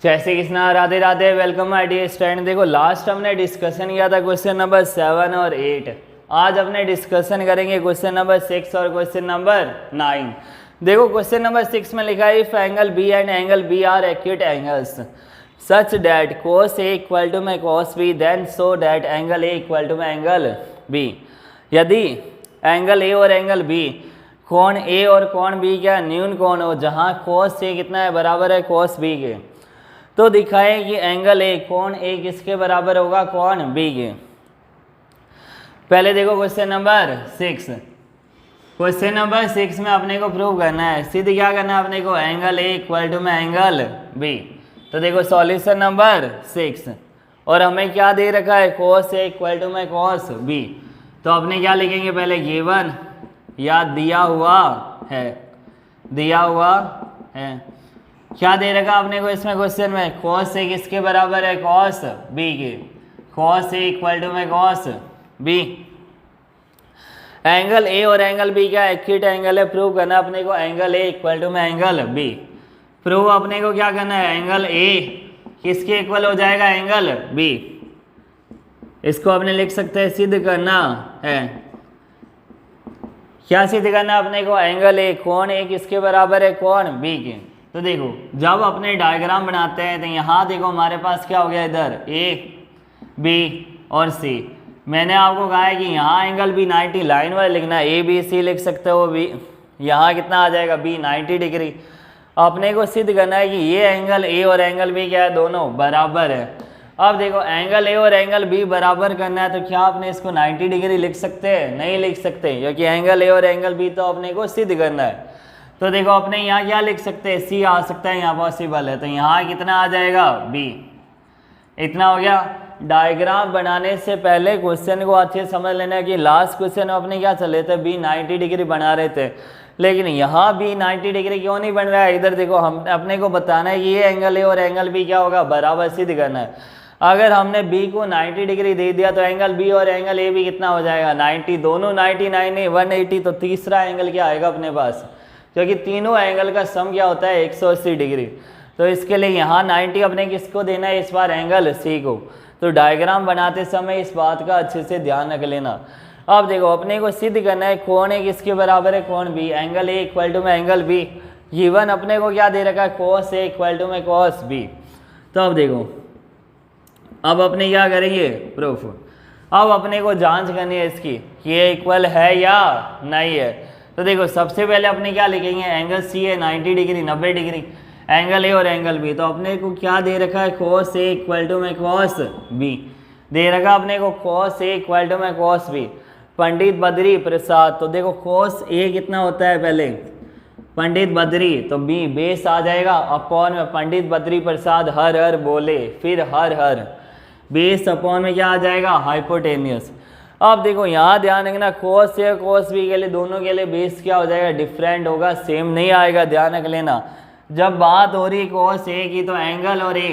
जैसे Krishna, Radhe Radhe, welcome my dear student. देखो last हमने डिस्कशन किया था क्वेश्चन नंबर 7 और 8। आज अपने डिस्कशन करेंगे क्वेश्चन नंबर 6 और क्वेश्चन नंबर 9। देखो क्वेश्चन नंबर 6 में लिखा है if angle B and angle B are acute angles such that cos A equal to में cos B then so that angle A equal to में angle B। यदि angle A और angle B कोण A और कोण B क्या न्यून कोण हो जहाँ cos A कितना है बराबर है cos B के, तो दिखाएं कि एंगल A कोण A किसके बराबर होगा कोण B के। पहले देखो क्वेश्चन नंबर 6। क्वेश्चन नंबर 6 में अपने को प्रूव करना है, सीधे क्या करना है अपने को, एंगल A इक्वल टू में एंगल B। तो देखो सॉल्यूशन नंबर 6 और हमें क्या दे रखा है cos A इक्वल टू में cos B। तो अपने क्या लिखेंगे पहले गिवन या दिया हुआ है, दिया हुआ है। क्या दे रखा आपने को इसमें क्वेश्चन में, cos A किसके बराबर है cos B के, cos A इक्वल टू में cos B। एंगल A और एंगल B क्या एक्यूट एंगल है, प्रूव करना अपने को एंगल A इक्वल टू में एंगल B। प्रूव अपने को क्या करना है, एंगल A किसके इक्वल हो जाएगा एंगल B। इसको अपने लिख सकते हैं सिद्ध करना है। क्या सिद्ध करना अपने को, एंगल A कोण A किसके बराबर है कोण B के। तो देखो जब अपने डायग्राम बनाते हैं तो यहाँ देखो हमारे पास क्या हो गया, इधर A B और C। मैंने आपको कहा है कि यहाँ एंगल B 90 लाइन वाले लिखना है, A B C लिख सकते हो B, यहाँ कितना आ जाएगा B 90 डिग्री। अपने को सिद्ध करना है कि ये एंगल A और एंगल B क्या है दोनों बराबर है। अब देखो एंगल A और एंगल B बराबर करना है तो क्या अपने इसको 90 डिग्री लिख सकते हैं, नहीं लिख सकते, क्योंकि एंगल A और एंगल B तो अपने को सिद्ध करना है। तो देखो अपने यहाँ क्या लिख सकते हैं, C आ सकता है, यहाँ पॉसिबल है, तो यहाँ कितना आ जाएगा B, इतना हो गया। डायग्राम बनाने से पहले क्वेश्चन को अच्छे से समझ लेना है कि लास्ट क्वेश्चन अपने क्या चले थे, B 90 डिग्री बना रहे थे, लेकिन यहाँ B 90 डिग्री क्यों नहीं बन रहा है। इधर देखो हम अपने को बताना है कि ये एंगल A और एंगल B क्या होगा बराबर, सिद्ध करना है। अगर हमने B को 90 डिग्री दे दिया तो एंगल B और एंगल A भी कितना हो जाएगा 90, दोनों 99 180, तो तीसरा एंगल क्या आएगा अपने पास, क्योंकि तीनों एंगल का सम क्या होता है 180 डिग्री। तो इसके लिए यहाँ 90 अपने किसको देना है इस बार, एंगल C को। तो डायग्राम बनाते समय इस बात का अच्छे से ध्यान रख लेना। अब देखो अपने को सिद्ध करना है कोण A किसके बराबर है कोण B, angle A equal to में एंगल B। गिवन अपने को क्या दे रखा है cos A इक्वल टू में cos B। तो अब देखो अब अपने क्या करेंगे प्रूफ। अब अपने को जांच करनी है इसकी कि ये इक्वल है या नहीं है। तो देखो सबसे पहले अपने क्या लिखेंगे, एंगल C है 90 डिग्री 90 डिग्री, एंगल A और एंगल B। तो अपने को क्या दे रखा है cos A इक्वल टू में cos B दे रखा अपने को, cos A इक्वल टू में cos B। पंडित बद्री प्रसाद, तो देखो cos A कितना होता है पहले पंडित बद्री, तो B बेस आ जाएगा अपॉन में पंडित बद्री प्रसाद हर हर बोले, फिर हर हर बेस अपॉन में क्या आ जाएगा हाइपोटेनियस। अब देखो यहाँ ध्यान रखना cos A cos B के लिए दोनों के लिए बेस क्या हो जाएगा डिफरेंट होगा, सेम नहीं आएगा, ध्यान रख लेना। जब बात हो रही cos A की तो एंगल और A,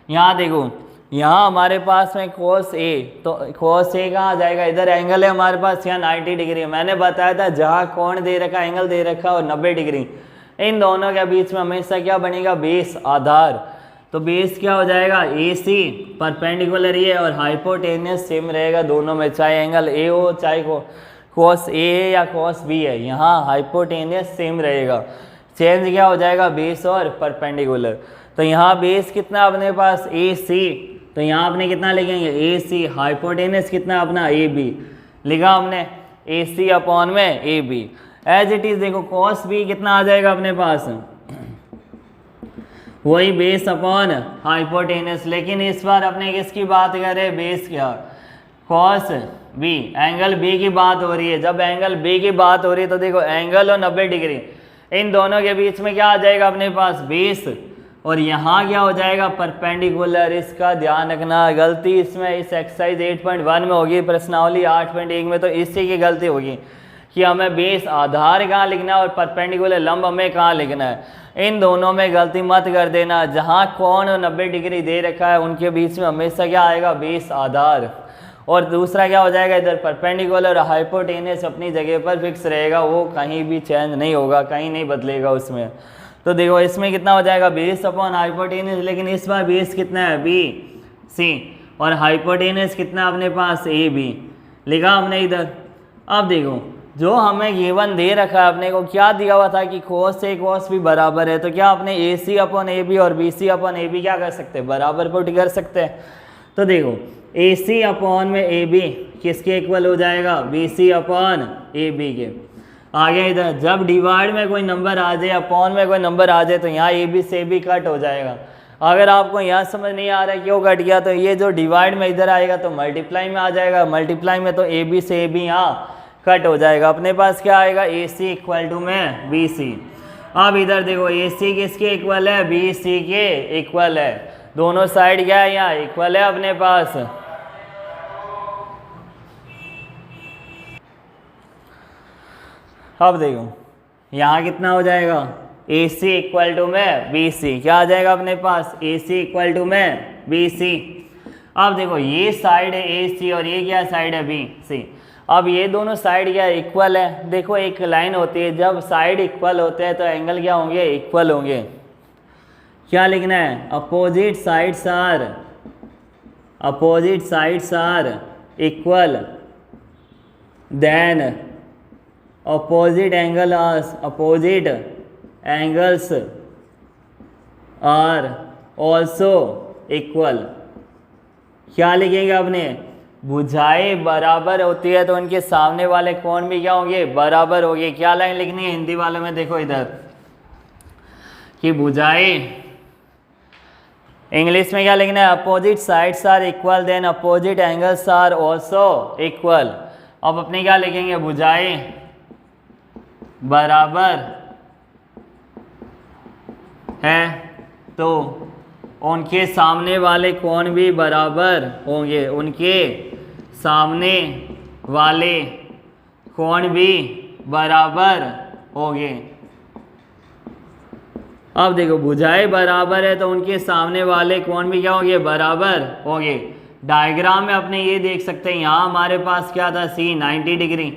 यहाँ देखो यहाँ हमारे पास में cos A, तो cos A कहाँ आ जाएगा, इधर एंगल है हमारे पास यहाँ 90 डिग्री। मैंने बताया था जहाँ कोण दे रखा एंगल दे रखा और 90 डिग्री, इन दोनों के बीच में हमेशा क्या बनेगा बेस आधार। तो बेस क्या हो जाएगा AC परपेंडिकुलर ये और हाइपोटेनियस सेम रहेगा दोनों में, चाहे एंगल A हो चाहे cos A है या cos B है, यहाँ हाइपोटेनियस सेम रहेगा। चेंज क्या हो जाएगा बेस और परपेंडिकुलर। तो यहाँ बेस कितना अपने पास AC, तो यहाँ आपने कितना लिखेंगे AC, हाइपोटेनियस कितना अपना AB लिखा हमने AC अपॉन में AB। एज इट इज देखो cos B कितना आ जाएगा अपने पास, वही बेस अपॉन हाइपोटेनियस। लेकिन इस बार अपने किसकी बात करें, बेस क्या cos B, एंगल B की बात हो रही है। जब एंगल B की बात हो रही है तो देखो एंगल और 90 डिग्री, इन दोनों के बीच में क्या आ जाएगा अपने पास बेस, और यहाँ क्या हो जाएगा परपेंडिकुलर। इसका ध्यान रखना, गलती इसमें इस एक्सरसाइज 8.1 में होगी, प्रश्नावली 8.1 में तो इसी की गलती होगी कि हमें बेस आधार कहाँ लिखना है और परपेंडिकुलर लंब हमें कहाँ लिखना है। इन दोनों में गलती मत कर देना, जहाँ कोण 90 डिग्री दे रखा है उनके बीच में हमेशा क्या आएगा बेस आधार, और दूसरा क्या हो जाएगा इधर परपेंडिकुलर। हाइपोटेनियस अपनी जगह पर फिक्स रहेगा, वो कहीं भी चेंज नहीं होगा, कहीं नहीं बदलेगा उसमें। तो देखो इसमें कितना हो जाएगा बेस अपॉन हाइपोटेनस, लेकिन इस बार बेस कितना है बी सी और हाइपोटेनस कितना है अपने पास ए बी, लिखा हमने इधर। अब देखो जो हमें गिवन दे रखा है अपने को क्या दिया हुआ था कि cos ए cos बी बराबर है, तो क्या अपने A C upon A B और B C upon A B क्या कर सकते हैं बराबर पुट कर सकते हैं। तो देखो ए सी अपॉन में ए बी किसके इक्वल हो जाएगा B C upon A B के। आगे इधर जब डिवाइड में कोई नंबर आ जाए अपॉन में कोई नंबर आ जाए तो यहाँ ए बी से बी कट हो जाएगा। अगर आपको यहाँ समझ नहीं आ रहा है क्यों कट गया, तो ये जो डिवाइड में इधर आएगा तो मल्टीप्लाई में आ जाएगा, मल्टीप्लाई में तो ए बी से ए बी यहाँ कट हो जाएगा। अपने पास क्या आएगा ए सी इक्वल टू में बी सी। अब इधर देखो ए सी किसके इक्वल है बी सी के इक्वल है, दोनों साइड क्या है यहाँ इक्वल है अपने पास। अब देखो यहाँ कितना हो जाएगा ए सी इक्वल टू में बी सी, क्या आ जाएगा अपने पास ए सी इक्वल टू में बी सी। अब देखो ये साइड है ए सी और ये क्या साइड है बी सी। अब ये दोनों साइड क्या इक्वल है, देखो एक लाइन होती है जब साइड इक्वल होते हैं तो एंगल क्या होंगे इक्वल होंगे। क्या लिखना है opposite sides are equal then opposite angles are also equal. क्या लिखेंगे आपने भुजाएं बराबर होती है तो उनके सामने वाले कोण भी क्या होंगे बराबर होंगे। क्या लाइन लिखनी है हिंदी वालों में देखो इधर कि भुजाएं, इंग्लिश में क्या लिखना है opposite sides are equal then opposite angles are also equal. अब अपने क्या लिखेंगे भुजाएं बराबर है तो उनके सामने वाले कोण भी बराबर होंगे, उनके सामने वाले कोण भी बराबर होंगे। अब देखो भुजाएं बराबर है तो उनके सामने वाले कोण भी क्या होंगे बराबर होंगे। डायग्राम में अपने ये देख सकते हैं यहाँ हमारे पास क्या था सी 90 डिग्री।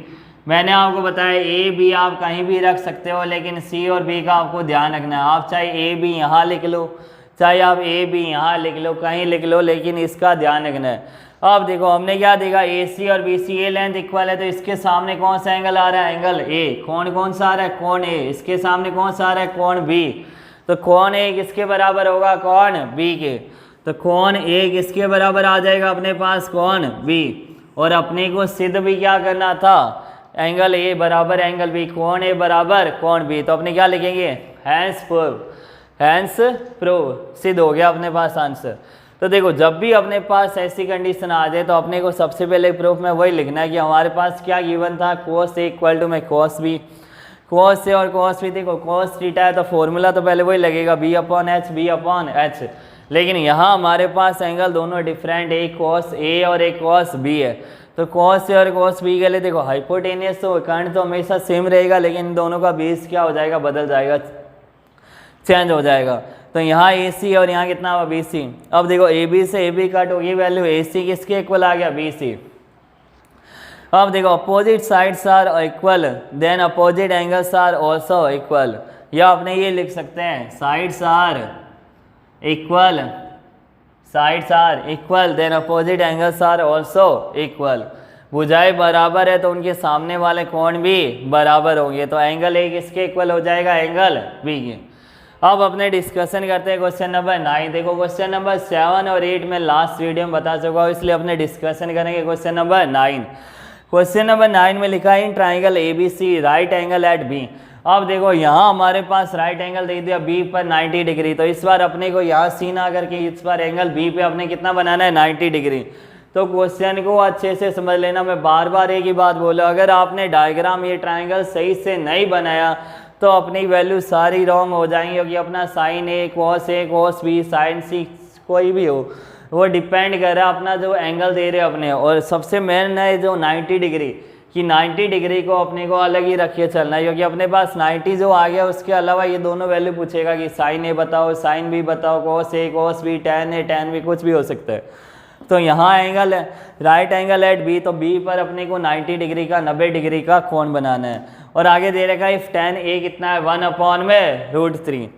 मैंने आपको बताया ए बी आप कहीं भी रख सकते हो, लेकिन सी और बी का आपको ध्यान रखना है। आप चाहे ए बी यहाँ लिख लो, चाहे आप ए बी यहाँ लिख लो, कहीं लिख लो, लेकिन इसका ध्यान रखना है। अब देखो हमने क्या देखा ए सी और बी सी ए लेंथ इक्वल है तो इसके सामने कौन सा एंगल आ रहा है एंगल ए। कौन सा आ रहा है कोण ए, इसके सामने कौन सा आ रहा है कोण बी। तो कोण ए किसके बराबर होगा कोण बी के, तो कोण ए किसके बराबर आ जाएगा अपने पास कोण बी। और अपने को सिद्ध भी क्या करना था एंगल ए बराबर एंगल बी, कोण ए बराबर कोण बी। तो अपने क्या लिखेंगे हैंस प्रूव, सिद्ध हो गया अपने पास आंसर। तो देखो जब भी अपने पास ऐसी कंडीशन आ जाए तो अपने को सबसे पहले प्रूफ में वही लिखना है कि हमारे पास क्या गिवन था cos ए इक्वल टू में cos बी। cos ए और cos बी देखो cos थीटा है तो फॉर्मूला तो पहले वही लगेगा b अपॉन एच, लेकिन यहाँ हमारे पास एंगल दोनों डिफरेंट, एक cos ए और एक cos बी है। तो cos ए और cos बी के लिए देखो हाइपोटेनियस तो कर्ण तो हमेशा सेम रहेगा, लेकिन इन दोनों का बेस क्या हो जाएगा बदल जाएगा, चेंज हो जाएगा। तो यहाँ ए सी और यहाँ कितना हुआ बी सी। अब देखो ए बी से ए बी कट होगी वैल्यू, ए सी किसके इक्वल आ गया बी सी। अब देखो opposite sides are equal then opposite angles are also equal, या अपने ये लिख सकते हैं sides are equal then opposite angles are also equal. भुजाएं बराबर है तो उनके सामने वाले कोण भी बराबर होंगे। तो एंगल ए किसके इक्वल हो जाएगा एंगल बी के। अब अपने डिस्कशन करते हैं क्वेश्चन नंबर 9। देखो क्वेश्चन नंबर 7 और 8 में लास्ट वीडियो में बता चुका हूँ, इसलिए अपने डिस्कशन करेंगे क्वेश्चन नंबर 9। क्वेश्चन नंबर 9 में लिखा है in triangle A B C right angle at B. अब देखो यहाँ हमारे पास राइट एंगल दे दिया बी पर 90 डिग्री, तो इस बार अपने को यहाँ सी ना करके इस बार एंगल बी पे अपने कितना बनाना है 90 डिग्री। तो क्वेश्चन को अच्छे से समझ लेना, मैं बार बार एक ही बात बोला, अगर आपने डायग्राम ये ट्राइंगल सही से नहीं बनाया तो अपनी वैल्यू सारी रॉन्ग हो जाएंगी, क्योंकि अपना साइन ए कॉस बी साइन सी कोई भी हो वो डिपेंड कर रहा है अपना जो एंगल दे रहे अपने। और सबसे मेन है जो 90 डिग्री कि 90 डिग्री को अपने को अलग ही रखिए चलना है, क्योंकि अपने पास 90 जो आ गया उसके अलावा ये दोनों वैल्यू पूछेगा कि साइन ए बताओ साइन बी बताओ कॉस बी टेन ए टेन बी कुछ भी हो सकता है। तो यहाँ एंगल है राइट एंगल एट बी, तो बी पर अपने को 90 डिग्री का 90 डिग्री का कोण बनाना है। और आगे दे रखा है इफ tan a कितना है 1/√3।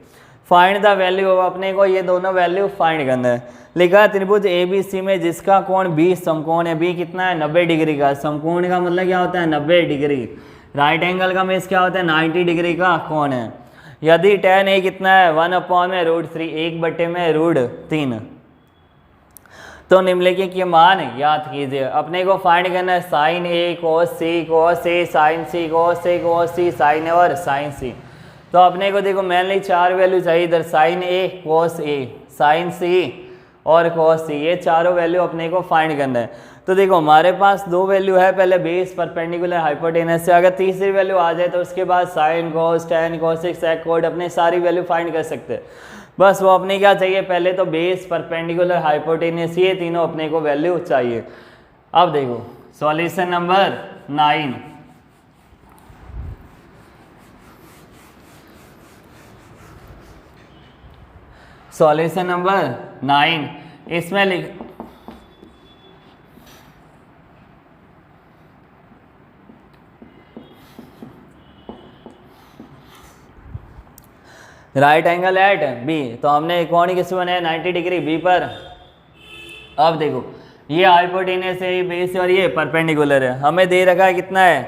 फाइंड द वैल्यू, अपने को ये दोनों वैल्यू फाइंड करना है। लिखा है त्रिभुज ABC में जिसका कोण B समकोण है। B कितना है 90 डिग्री का। समकोण का मतलब क्या होता है 90 डिग्री। राइट एंगल का मीन्स क्या होता है 90 डिग्री का कोण है। यदि tan A कितना है 1/√3, 1/√3, तो निम्नलिखित के मान याद कीजिए। अपने को फाइंड करना है sine A cos A sine C cos C sine A और साइन C। तो अपने को देखो मेनली 4 वैल्यू चाहिए इधर, sine A cos A sine C और cos C, ये चारों वैल्यू अपने को फाइंड करना है। तो देखो हमारे पास 2 वैल्यू है, पहले बेस परपेंडिकुलर हाइपोटेनस से। अगर तीसरी वैल्यू आ जाए तो उसके बाद sign cos tan cos sec cot अपने सारी वैल्यू फाइंड कर सकते हैं। बस वो अपने क्या चाहिए, पहले तो बेस परपेंडिकुलर हाइपोटेनस, ये तीनों अपने को वैल्यू चाहिए। अब देखो सॉल्यूशन नंबर 9। सॉल्यूशन नंबर 9 इसमें लिख राइट एंगल एट बी, तो हमने कोण किस बनाया 90 डिग्री बी पर। अब देखो ये हाइपोटेनस है, ये बेस और ये परपेंडिकुलर है। हमें दे रखा है कितना है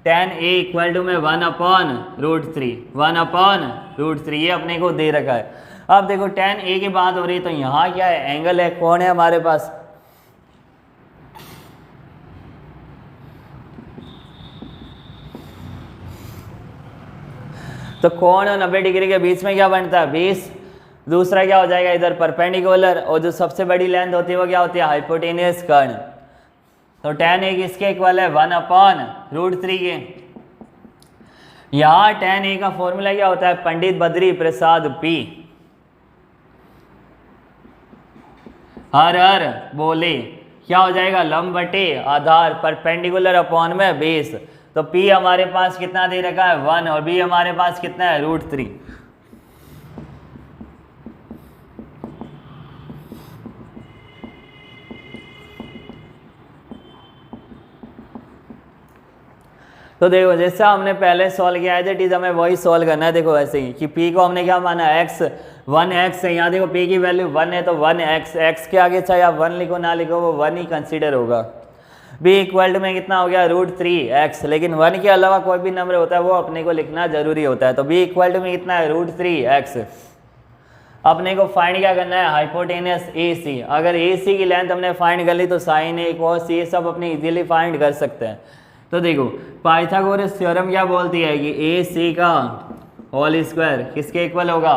tan A इक्वल टू में 1/√3, 1/√3 ये अपने को दे रखा है। अब देखो tan A की बात हो रही है तो यहाँ क्या है एंगल है, कोण है हमारे पास। तो कोण और 90 डिग्री के बीच में क्या बनता है 20। दूसरा क्या हो जाएगा इधर परपेंडिकुलर, और जो सबसे बड़ी लेंथ होती है वो क्या होती है हाइपोटेनियस कर्ण। तो tan A किसके इक्वल है 1/√3 के। यहाँ tan A का फॉर्मूला क्या होता है पंडित बद्री प्रसाद P, हर हर बोले क्या हो जाएगा लंब बटे आधार, परपेंडिकुलर अपॉन में बेस। तो P हमारे पास कितना दे रखा है 1 और B हमारे पास कितना है √3। तो देखो जैसे हमने पहले सॉल्व किया है टीज हमें वही सॉल्व करना है। देखो ऐसे ही कि P को हमने क्या माना x 1x है। यहाँ देखो P की वैल्यू 1 है तो 1x, x के आगे चाहे आप 1 लिखो ना लिखो वो 1 ही कंसीडर होगा। B इक्वल में कितना हो गया √3x, लेकिन 1 के अलावा कोई भी नंबर होता है वो अपने को लिखना जरूरी होता है। तो B इक्वल में कितना है √3x। अपने को फाइंड क्या करना है हाइपोटेनस AC। अगर AC की लेंथ हमने फाइंड कर ली तो साइन A cos ये सब अपने इजीली फाइंड कर सकते हैं। तो देखो पाइथागोरस थ्योरम क्या बोलती है कि AC का होल स्क्वायर किसके इक्वल होगा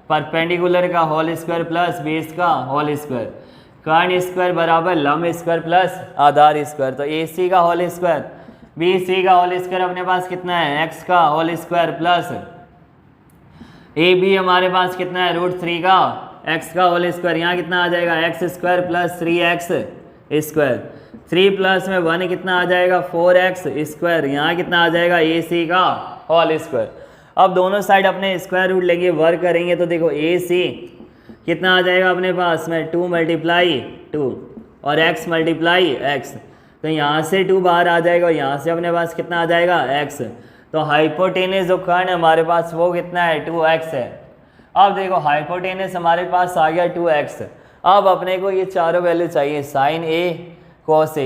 परपेंडिकुलर का होल स्क्वायर प्लस बेस का होल स्क्वायर, कर्ण स्क्वायर बराबर लंब स्क्वायर प्लस आधार स्क्वायर। तो AC का होल स्क्वायर BC का होल स्क्वायर अपने पास कितना है x का होल स्क्वायर प्लस AB हमारे पास कितना है √3 का x का होल स्क्वायर। यहाँ कितना आ जाएगा x square plus 3x square. 3 plus में 1 कितना आ जाएगा 4x स्क्वायर। यहाँ कितना आ जाएगा AC का होल स्क्वायर। अब दोनों साइड अपने स्क्वायर रूट लेंगे वर्क करेंगे तो देखो AC कितना आ जाएगा अपने पास में 2 × 2 और x × x। तो यहाँ से 2 बाहर आ जाएगा और यहाँ से अपने पास कितना आ जाएगा x। तो हाइपोटेनस जो कर्ण है हमारे पास वो कितना है 2x है। अब देखो हाइपोटेनस हमारे पास आ गया 2x। अब अपने को ये चारों वैल्यू चाहिए साइन A cos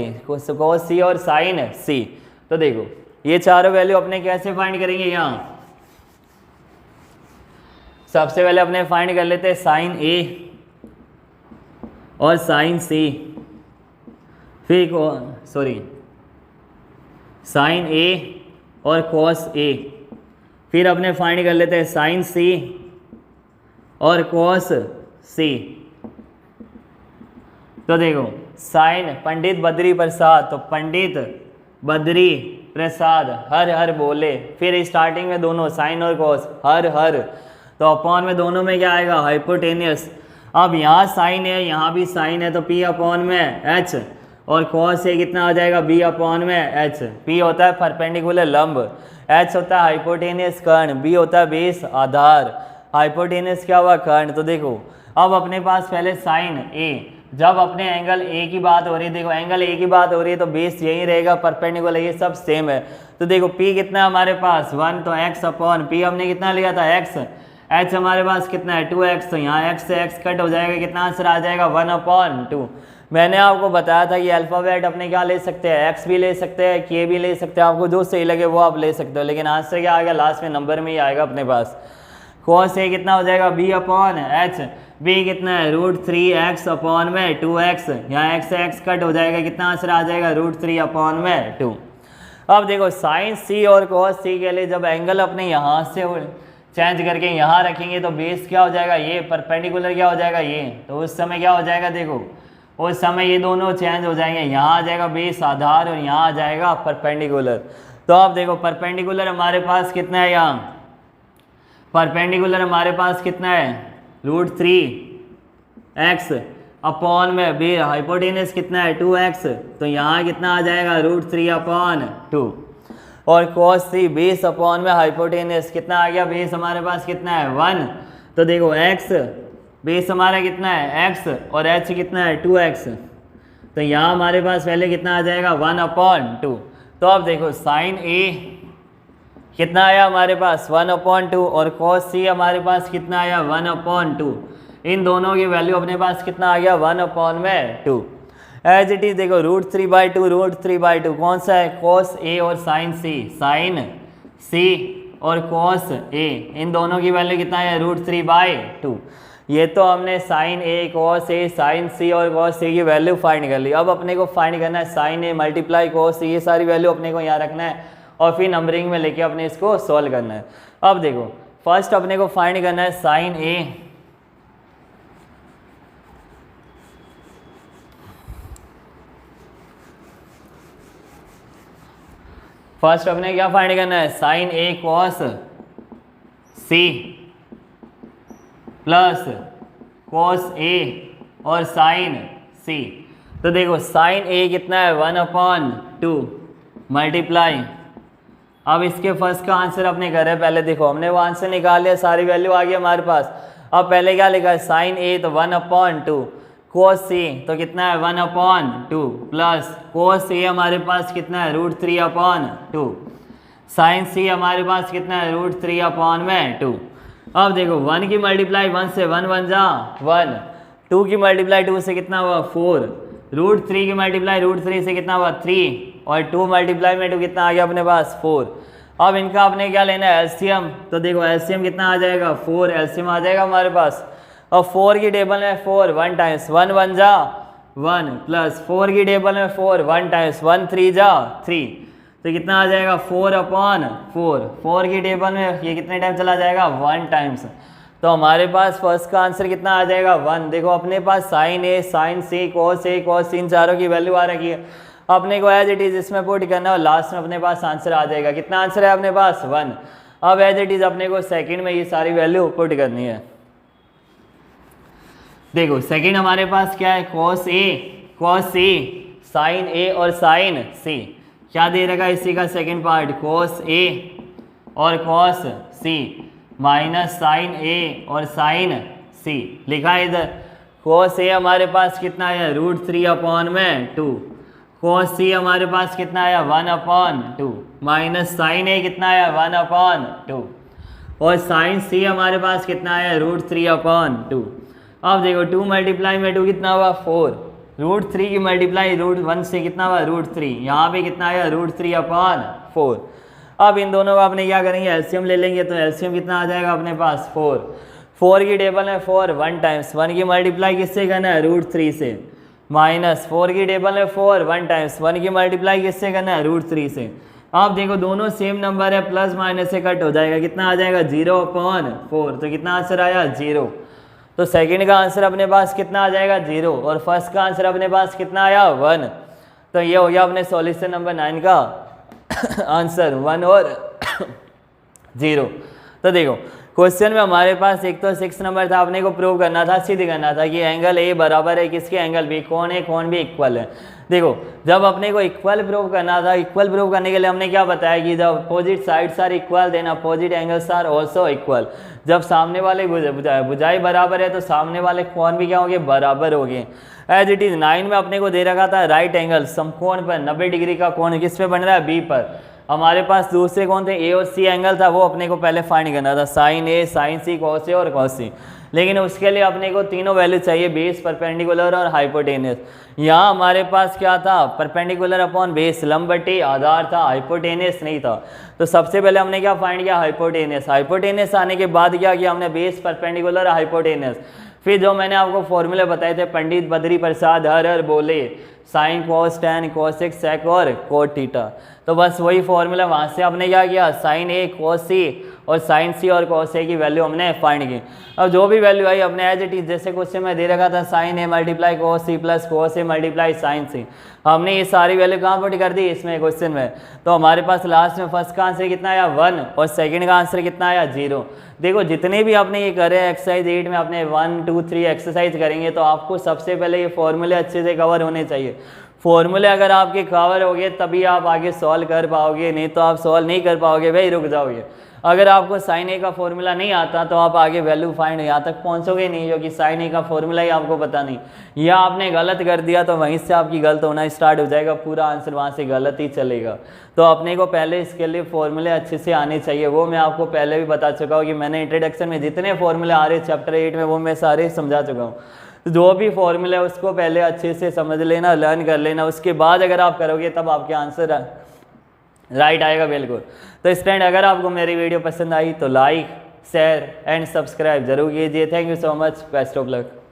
C और साइन C। तो देखो ये चारों वैल्यू अपने कैसे फाइंड करेंगे। यहाँ सबसे पहले अपने फाइंड कर लेते हैं साइन A और साइन C, फिर साइन A और cos A, फिर अपने फाइंड कर लेते हैं साइन C और cos C। तो देखो साइन पंडित बद्री प्रसाद, तो पंडित बद्री प्रसाद हर हर बोले, फिर स्टार्टिंग में दोनों साइन और cos हर हर, तो अपॉन में दोनों में क्या आएगा हाइपोटेनियस। अब यहाँ साइन है यहाँ भी साइन है तो P अपॉन में H और cos है कितना आ जाएगा B अपॉन में H। P होता है परपेंडिकुलर लंब, H होता है हाइपोटेनियस कर्ण, B होता है बेस आधार। हाइपोटेनियस क्या हुआ कर्ण। तो देखो अब अपने पास पहले साइन A, जब अपने एंगल A की बात हो रही है, देखो एंगल A की बात हो रही है तो बेस यही रहेगा परपेंडिकुलर, ये सब सेम है। तो देखो P कितना है हमारे पास 1, तो x अपॉन P हमने कितना लिया था x, एच हमारे पास कितना है 2x, तो यहाँ x से x कट हो जाएगा, कितना आंसर आ जाएगा 1/2। मैंने आपको बताया था कि अल्फ़ाबेट अपने क्या ले सकते हैं, x भी ले सकते हैं, k भी ले सकते हैं, आपको जो सही लगे वो आप ले सकते हो, लेकिन आंसर क्या आएगा लास्ट में नंबर में ही आएगा अपने पास। cos a कितना हो जाएगा b/h, b कितना है √3x/2x, यहाँ x से x कट हो जाएगा, कितना आंसर आ जाएगा √3/2। अब देखो साइन c और cos c के लिए जब एंगल अपने यहाँ से चेंज करके यहाँ रखेंगे तो बेस क्या हो जाएगा, ये परपेंडिकुलर क्या हो जाएगा ये, तो उस समय क्या हो जाएगा, देखो उस समय ये दोनों चेंज हो जाएंगे, यहाँ आ जाएगा बेस आधार और यहाँ आ जाएगा परपेंडिकुलर। तो अब देखो परपेंडिकुलर हमारे पास कितना है, यहाँ परपेंडिकुलर हमारे पास कितना है √3x अपॉन में बी, हाइपोटेनस कितना है 2x, तो यहाँ कितना आ जाएगा √3/2। और cos c बेस अपॉन में हाइपोटेनस कितना आ गया, बेस हमारे पास कितना है 1, तो देखो x बेस हमारा कितना है x और h कितना है 2x, तो यहाँ हमारे पास पहले कितना आ जाएगा 1/2। तो अब देखो साइन a कितना आया हमारे पास 1/2 और cos c हमारे पास कितना आया 1/2, इन दोनों की वैल्यू अपने पास कितना आ गया 1/2। एज इट इज देखो √3/2 कौन सा है, cos a और sin c और cos a, इन दोनों की वैल्यू कितना है √3/2। ये तो हमने sin a, cos a, sin c और cos a की वैल्यू फाइंड कर ली। अब अपने को फाइंड करना है sin a multiply cos a, ये सारी वैल्यू अपने को यहाँ रखना है और फिर नंबरिंग में लेके अपने इसको सॉल्व करना है। अब देखो फर्स्ट अपने को फाइंड करना है sin a, फर्स्ट अपने क्या फाइंड करना है sin a cos c plus cos a और sin c। तो देखो sin a कितना है 1/2 मल्टीप्लाई, अब इसके फर्स्ट का आंसर अपने घर है, पहले देखो हमने वो आंसर निकाल लिया, सारी वैल्यू आ गई हमारे पास। अब पहले क्या लिखा है sin a तो 1/2, cos c तो कितना है 1/2 प्लस cos a हमारे पास कितना है √3/2, sin c हमारे पास कितना है √3/2। अब देखो 1 की मल्टीप्लाई 1 से 1 बन जा 1, 2 की मल्टीप्लाई 2 से कितना हुआ 4, √3 की मल्टीप्लाई √3 से कितना हुआ 3 और 2 मल्टीप्लाई में 2 कितना आ गया अपने पास 4। अब इनका आपने क्या लेना है एलसीएम, तो देखो एलसीएम कितना आ जाएगा 4, एलसीएम आ जाएगा हमारे पास। अब 4 की टेबल में 4 1 टाइम्स 1 बन जा 1 प्लस 4 की टेबल में 4 1 टाइम्स 1 3 जा 3, तो कितना आ जाएगा 4/4, 4 की टेबल में ये कितने टाइम चला जाएगा 1 टाइम्स, तो हमारे पास फर्स्ट का आंसर कितना आ जाएगा 1। देखो अपने पास sin a, sin c, cos a, cos c इन चारों की वैल्यू आ रखी है, अपने को एज इट इज इसमें पुट करना और लास्ट में अपने पास आंसर आ जाएगा, कितना आंसर है अपने पास 1। अब एज इट इज अपने को सेकंड में ये सारी वैल्यू पुट करनी है। देखो सेकंड हमारे पास क्या है cos a, cos c, sin a और sin c, क्या दे रखा है इसी का सेकंड पार्ट cos a और cos c minus sin a और sin c लिखा है इधर। cos a हमारे पास कितना आया √3/2, cos c हमारे पास कितना आया 1/2 माइनस sin a कितना आया 1/2 और sin c हमारे पास कितना आया √3/2। अब देखो 2 मल्टीप्लाई में 2 कितना हुआ 4, √3 की मल्टीप्लाई √1 से कितना हुआ √3, यहाँ पे कितना आया √3/4। अब इन दोनों का अपने क्या करेंगे एलसीएम ले लेंगे, तो एलसीएम कितना आ जाएगा अपने पास 4 की टेबल में 4 1 टाइम्स 1 की मल्टीप्लाई किससे करना है √3 से, माइनस 4 की टेबल में 4 1 टाइम्स 1 की मल्टीप्लाई किससे करना है √3 से। अब देखो दोनों सेम नंबर है, प्लस माइनस से कट हो जाएगा, कितना आ जाएगा 0/4, तो कितना आंसर आया 0। तो सेकंड का आंसर अपने पास कितना आ जाएगा 0 और फर्स्ट का आंसर अपने पास कितना आया 1। तो ये हो गया अपने सॉल्यूशन नंबर 9 का आंसर 1 और 0। तो देखो क्वेश्चन में हमारे पास एक तो 6 नंबर था, अपने को प्रूव करना था, सिद्ध करना था कि एंगल ए बराबर है किसके एंगल बी, कौन है कौन भी इक्वल है। देखो जब अपने को इक्वल प्रूव करना था, इक्वल प्रूव करने के लिए हमने क्या बताया कि जब opposite sides are equal then opposite angles are also equal. जब सामने वाले भुजाई बराबर है तो सामने वाले कोण भी क्या होंगे बराबर होंगे। एज इट इज 9 में अपने को दे रखा था राइट एंगल समकोण पर 90 डिग्री का कोण किस पे बन रहा है बी पर, हमारे पास दूसरे कौन थे, ए और सी एंगल था, वो अपने को पहले फाइंड करना था, sine A, sign C, cos A और कॉस सी। लेकिन उसके लिए अपने को तीनों वैल्यू चाहिए, बेस, परपेंडिकुलर और हाइपोटेनियस। यहाँ हमारे पास क्या था, परपेंडिकुलर अपॉन बेस, लंब बटे आधार था, हाइपोटेनियस नहीं था। तो सबसे पहले हमने क्या फाइंड किया, हाइपोटेनियस। हाइपोटेनियस आने के बाद क्या किया हमने, बेस, परपेंडिकुलर, हाइपोटेनियस। फिर जो मैंने आपको फॉर्मूले बताए थे, पंडित बद्री प्रसाद हर बोले, sine cos tan cosec sec और कोट थीटा। तो बस वही फॉर्मूला, वहाँ से हमने क्या किया, साइन ए कॉस सी और साइन सी और कॉस ए की वैल्यू हमने फाइंड की। अब जो भी वैल्यू आई अपने एज इट इज, जैसे क्वेश्चन में दे रखा था sine A multiply cos C plus cos A multiply sine C, हमने ये सारी वैल्यू कहाँ पुट कर दी, इसमें क्वेश्चन में। तो हमारे पास लास्ट में फर्स्ट का आंसर कितना आया 1 और सेकंड का आंसर कितना आया 0। देखो जितने भी आपने ये करे एक्सरसाइज 8 में आपने 1 2 3 एक्सरसाइज करेंगे तो आपको सबसे पहले ये फॉर्मूले अच्छे से कवर होने चाहिए। फॉर्मूले अगर आपके कवर हो गए तभी आप आगे सॉल्व कर पाओगे, नहीं तो आप सॉल्व नहीं कर पाओगे, भाई रुक जाओगे। अगर आपको साइन ए का फॉर्मूला नहीं आता तो आप आगे वैल्यू फाइंड यहाँ तक पहुँचोगे नहीं, क्योंकि साइन ए का फॉर्मूला ही आपको पता नहीं, या आपने गलत कर दिया तो वहीं से आपकी गलत होना स्टार्ट हो जाएगा, पूरा आंसर वहाँ से गलत ही चलेगा। तो अपने को पहले इसके लिए फॉर्मूले अच्छे से आने चाहिए, वो मैं आपको पहले भी बता चुका हूँ कि मैंने इंट्रोडक्शन में जितने फॉर्मूले आ रहे चैप्टर 8 में वो मैं सारे समझा चुका हूँ। जो भी फॉर्मूला है उसको पहले अच्छे से समझ लेना, लर्न कर लेना, उसके बाद अगर आप करोगे तब आपके आंसर राइट आएगा बिल्कुल। तो स्टूडेंट अगर आपको मेरी वीडियो पसंद आई तो लाइक शेयर एंड सब्सक्राइब जरूर कीजिए। Thank you so much, best of luck.